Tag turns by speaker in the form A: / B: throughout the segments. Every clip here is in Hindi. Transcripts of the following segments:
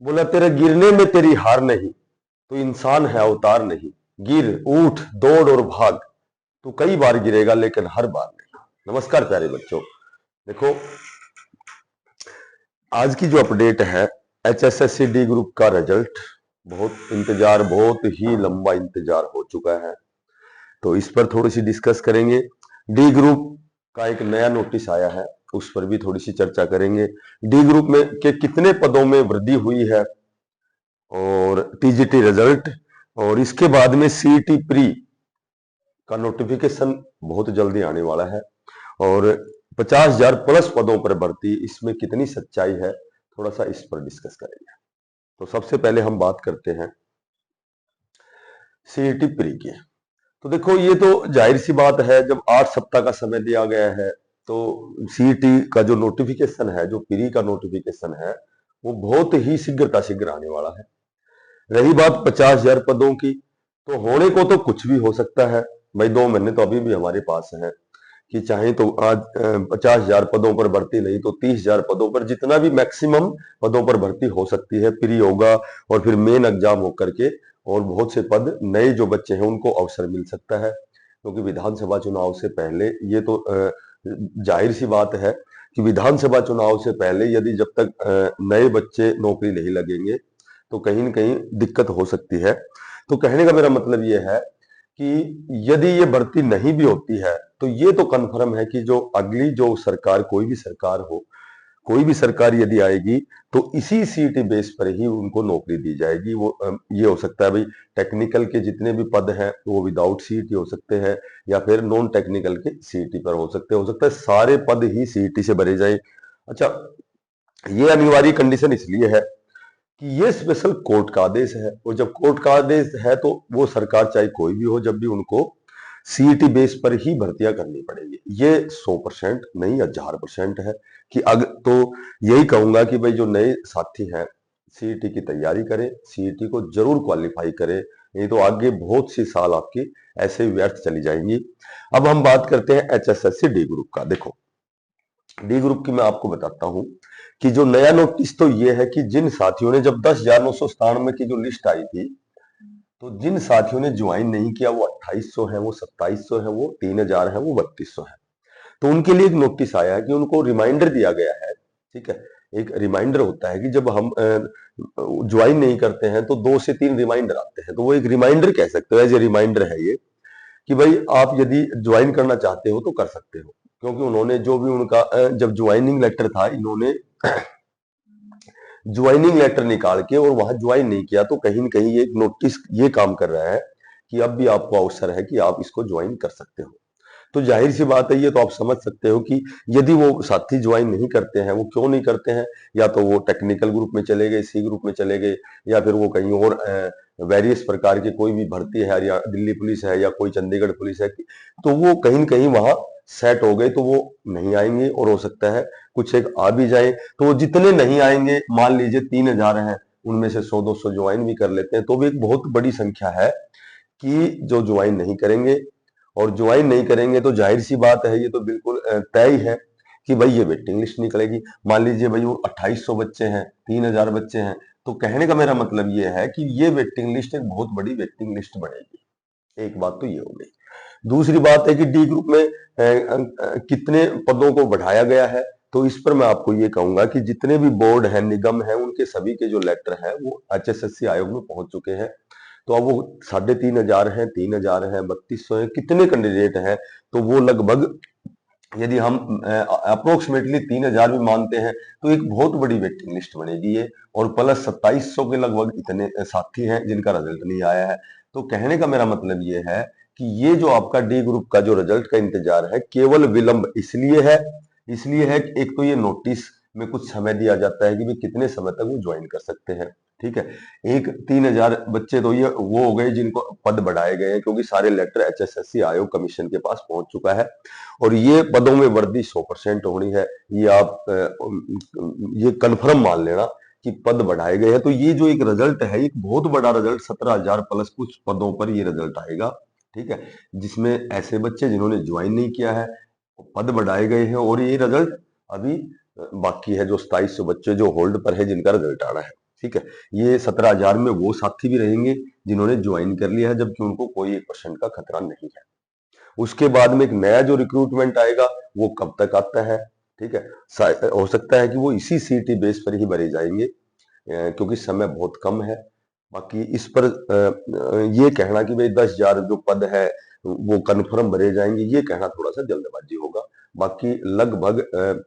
A: बोला तेरे गिरने में तेरी हार नहीं, तो इंसान है अवतार नहीं। गिर उठ दौड़ और भाग, तू कई बार गिरेगा लेकिन हर बार नहीं। नमस्कार प्यारे बच्चों, देखो आज की जो अपडेट है HSSC डी ग्रुप का रिजल्ट, बहुत ही लंबा इंतजार हो चुका है, तो इस पर थोड़ी सी डिस्कस करेंगे। डी ग्रुप का एक नया नोटिस आया है, उस पर भी थोड़ी सी चर्चा करेंगे। डी ग्रुप में के कितने पदों में वृद्धि हुई है और टीजीटी रिजल्ट, और इसके बाद में सीईटी प्री का नोटिफिकेशन बहुत जल्दी आने वाला है, और 50,000 प्लस पदों पर भर्ती, इसमें कितनी सच्चाई है, थोड़ा सा इस पर डिस्कस करेंगे। तो सबसे पहले हम बात करते हैं सीईटी प्री की। तो देखो ये तो जाहिर सी बात है, जब 8 सप्ताह का समय दिया गया है तो सीईटी का जो नोटिफिकेशन है, जो प्री का नोटिफिकेशन है, वो बहुत ही शीघ्र आने वाला है। रही बात 50,000 पदों की, तो होने को तो कुछ भी हो सकता है भाई, 2 महीने तो अभी भी हमारे पास है कि चाहे तो आज 50,000 पदों पर भर्ती नहीं तो 30,000 पदों पर, जितना भी मैक्सिमम पदों पर भर्ती हो सकती है, प्री होगा और फिर मेन एग्जाम होकर के, और बहुत से पद नए जो बच्चे हैं उनको अवसर मिल सकता है, क्योंकि विधानसभा चुनाव से पहले ये तो जाहिर सी बात है कि विधानसभा चुनाव से पहले यदि जब तक नए बच्चे नौकरी नहीं लगेंगे तो कहीं न कहीं दिक्कत हो सकती है। तो कहने का मेरा मतलब ये है कि यदि ये भर्ती नहीं भी होती है तो ये तो कन्फर्म है कि जो अगली जो सरकार, कोई भी सरकार यदि आएगी तो इसी सीईटी बेस पर ही उनको नौकरी दी जाएगी। वो ये हो सकता है भाई, टेक्निकल के जितने भी पद हैं वो विदाउट सीईटी हो सकते हैं, या फिर नॉन टेक्निकल के सीईटी पर हो सकता है सारे पद ही सीईटी से भरे जाए। अच्छा, ये अनिवार्य कंडीशन इसलिए है कि ये स्पेशल कोर्ट का आदेश है, और जब कोर्ट का आदेश है तो वो सरकार चाहे कोई भी हो, जब भी उनको सीईटी बेस पर ही भर्तियां करनी पड़ेगी। ये 100% नहीं 1000% है कि तो यही कहूंगा कि भाई जो नए साथी हैं सीईटी की तैयारी करें, सीईटी को जरूर क्वालिफाई करें, नहीं तो आगे बहुत सी साल आपकी ऐसे ही व्यर्थ चली जाएंगी। अब हम बात करते हैं HSSC डी ग्रुप का। देखो डी ग्रुप की मैं आपको बताता हूं कि जो नया नोटिस तो ये है कि जिन साथियों ने, जब 10,997 की जो लिस्ट आई थी, तो जिन साथियों ने ज्वाइन नहीं किया, वो 2800 है, वो 2700 है, वो 3000 है, वो 3200 है, तो उनके लिए एक नोटिस आया है कि उनको रिमाइंडर दिया गया है। ठीक है, एक रिमाइंडर होता है कि जब हम ज्वाइन नहीं करते हैं तो 2 से 3 रिमाइंडर आते हैं, तो वो एक रिमाइंडर कह सकते हो, एज ए रिमाइंडर है ये, कि भाई आप यदि ज्वाइन करना चाहते हो तो कर सकते हो। क्योंकि उन्होंने जो भी उनका जब ज्वाइनिंग लेटर था, इन्होंने ज्वाइनिंग लेटर निकाल के और वहां ज्वाइन नहीं किया, तो कहीं ना कहीं ये नोटिस ये काम कर रहा है कि अब भी आपको अवसर है कि आप इसको ज्वाइन कर सकते हो। तो जाहिर सी बात है, ये तो आप समझ सकते हो कि यदि वो साथी ज्वाइन नहीं करते हैं, वो क्यों नहीं करते हैं, या तो वो टेक्निकल ग्रुप में चले गए, सी ग्रुप में चले गए, या फिर वो कहीं और वेरियस प्रकार की कोई भी भर्ती है, या दिल्ली पुलिस है, या कोई चंडीगढ़ पुलिस है, तो वो कहीं न कहीं वहां सेट हो गए, तो वो नहीं आएंगे, और हो सकता है कुछ एक आ भी जाए, तो जितने नहीं आएंगे, मान लीजिए 3,000 है, उनमें से 100-200 ज्वाइन भी कर लेते हैं, तो भी एक बहुत बड़ी संख्या है कि जो ज्वाइन नहीं करेंगे। और ज्वाइन नहीं करेंगे तो जाहिर सी बात है, ये तो बिल्कुल तय ही है कि भाई ये वेटिंग लिस्ट निकलेगी। मान लीजिए भाई वो 2800 बच्चे हैं, 3000 बच्चे हैं, तो कहने का मेरा मतलब ये है कि ये वेटिंग लिस्ट एक बहुत बड़ी वेटिंग लिस्ट बनेगी। एक बात तो ये हो गई। दूसरी बात है कि डी ग्रुप में कितने पदों को बढ़ाया गया है, तो इस पर मैं आपको ये कहूंगा कि जितने भी बोर्ड हैं, निगम हैं, उनके सभी के जो लेटर हैं वो HSSC आयोग में पहुंच चुके हैं। तो अब वो 3,500 है, 3,000 है, 3200 है, कितने कैंडिडेट हैं, तो वो लगभग यदि हम अप्रोक्सीमेटली 3,000 भी मानते हैं तो एक बहुत बड़ी वेटिंग लिस्ट बनेगी ये, और प्लस 2700 के लगभग इतने साथी हैं जिनका रिजल्ट नहीं आया है। तो कहने का मेरा मतलब ये है कि ये जो आपका डी ग्रुप का जो रिजल्ट का इंतजार है, केवल विलंब इसलिए है कि एक तो ये नोटिस में कुछ समय दिया जाता है कि भाई कितने समय तक वो ज्वाइन कर सकते हैं। ठीक है, एक 3,000 बच्चे तो ये वो हो गए जिनको पद बढ़ाए गए हैं, क्योंकि सारे लेटर HSSC आयोग कमीशन के पास पहुंच चुका है, और ये पदों में वृद्धि 100% होनी है। ये आप ये कन्फर्म मान लेना कि पद बढ़ाए गए हैं। तो ये जो एक रिजल्ट है, एक बहुत बड़ा रिजल्ट, 17,000 प्लस कुछ पदों पर ये रिजल्ट आएगा। ठीक है, जिसमें ऐसे बच्चे जिन्होंने ज्वाइन नहीं किया है, पद बढ़ाए गए हैं, और ये रिजल्ट अभी बाकी है, जो 2700 बच्चे जो होल्ड पर है जिनका रिजल्ट आना है। ठीक है। ये 17,000 में वो साथी भी रहेंगे जिन्होंने ज्वाइन कर लिया है, जबकि उनको कोई 1% का खतरा नहीं है। उसके बाद में एक नया जो रिक्रूटमेंट आएगा वो कब तक आता है, ठीक है। हो सकता है कि वो इसी सीटी बेस पर ही भरे जाएंगे, क्योंकि समय बहुत कम है। बाकी इस पर ये कहना कि भाई 10,000 जो पद है वो कन्फर्म भरे जाएंगे, ये कहना थोड़ा सा जल्दबाजी होगा। बाकी लगभग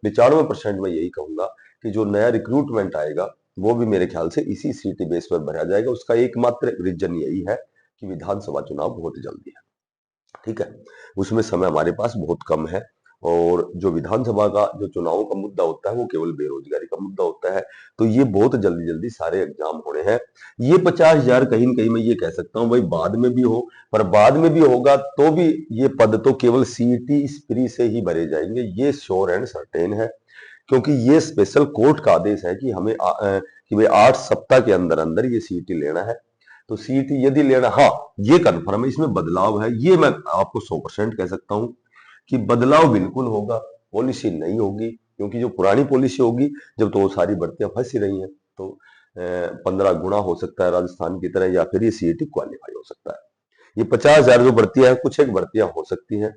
A: 95% मैं यही कहूंगा कि जो नया रिक्रूटमेंट आएगा वो भी मेरे ख्याल से इसी सीटी बेस पर भरा जाएगा। उसका एकमात्र रीजन यही है कि विधानसभा चुनाव बहुत जल्दी है, ठीक है। उसमें समय हमारे पास बहुत कम है, और जो विधानसभा का जो चुनावों का मुद्दा होता है वो केवल बेरोजगारी का मुद्दा होता है। तो ये बहुत जल्दी जल्दी सारे एग्जाम होने हैं। ये 50,000 कहीं न कहीं मैं ये कह सकता हूँ भाई बाद में भी हो, पर बाद में भी होगा तो भी ये पद तो केवल सीटी स्प्री से ही भरे जाएंगे, ये श्योर एंड सर्टेन है। क्योंकि ये स्पेशल कोर्ट का आदेश है कि हमें कि भाई 8 सप्ताह के अंदर अंदर ये सीटी लेना है। तो सीटी यदि लेना, हाँ ये कन्फर्म है, इसमें बदलाव है, ये मैं आपको 100% कह सकता हूं कि बदलाव बिल्कुल होगा, पॉलिसी नहीं होगी। क्योंकि जो पुरानी पॉलिसी होगी, जब तो वो सारी भर्तियां फंस ही रही हैं, तो 15 गुना हो सकता है राजस्थान की तरह, या फिर ये सीईटी क्वालिफाई हो सकता है। ये 50,000 जो भर्तियां हैं, कुछ एक भर्तियां हो सकती हैं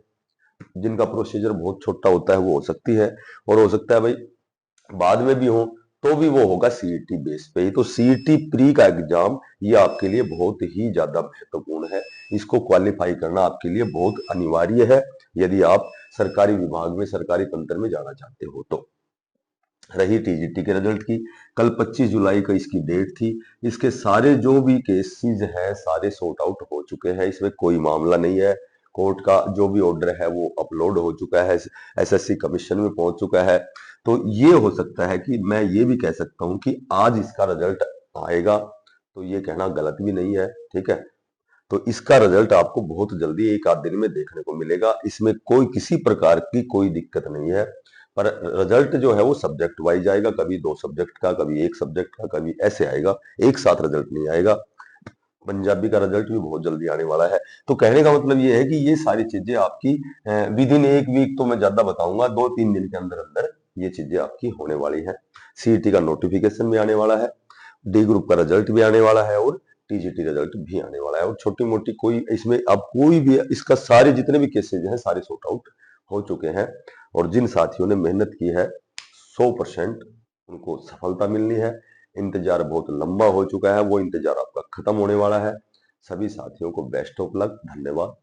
A: जिनका प्रोसीजर बहुत छोटा होता है, वो हो सकती है। और हो सकता है भाई बाद में भी हो, तो भी वो होगा सीईटी बेस पे ही। तो सीईटी प्री का एग्जाम ये आपके लिए बहुत ही ज्यादा महत्वपूर्ण है। इसको क्वालिफाई करना आपके लिए बहुत अनिवार्य है यदि आप सरकारी विभाग में, सरकारी तंत्र में जाना चाहते हो तो। रही टीजीटी के रिजल्ट की, कल 25 जुलाई को इसकी डेट थी। इसके सारे जो भी केसेस हैं सारे सॉर्ट आउट हो चुके हैं, इसमें कोई मामला नहीं है। कोर्ट का जो भी ऑर्डर है वो अपलोड हो चुका है, एसएससी कमीशन में पहुंच चुका है। तो ये हो सकता है कि मैं ये भी कह सकता हूं कि आज इसका रिजल्ट आएगा, तो ये कहना गलत भी नहीं है, ठीक है। तो इसका रिजल्ट आपको बहुत जल्दी एक आध दिन में देखने को मिलेगा, इसमें कोई किसी प्रकार की कोई दिक्कत नहीं है। पर रिजल्ट जो है वो सब्जेक्ट वाइज आएगा, कभी 2 सब्जेक्ट का, कभी 1 सब्जेक्ट का, कभी ऐसे आएगा, एक साथ रिजल्ट नहीं आएगा। पंजाबी का रिजल्ट भी बहुत जल्दी आने वाला है। तो कहने का मतलब ये है कि ये सारी चीजें आपकी विद इन 1 वीक, तो मैं ज्यादा बताऊंगा, 2-3 दिन के अंदर अंदर ये चीजें आपकी होने वाली है। सीईटी का नोटिफिकेशन भी आने वाला है, डी ग्रुप का रिजल्ट भी आने वाला है, और टीजीटी रिजल्ट भी आने वाला है। और छोटी मोटी कोई इसमें अब कोई भी, इसका सारे जितने भी केसेज हैं सारे सॉर्ट आउट हो चुके हैं। और जिन साथियों ने मेहनत की है 100% उनको सफलता मिलनी है। इंतजार बहुत लंबा हो चुका है, वो इंतजार आपका खत्म होने वाला है। सभी साथियों को बेस्ट ऑफ लक, धन्यवाद।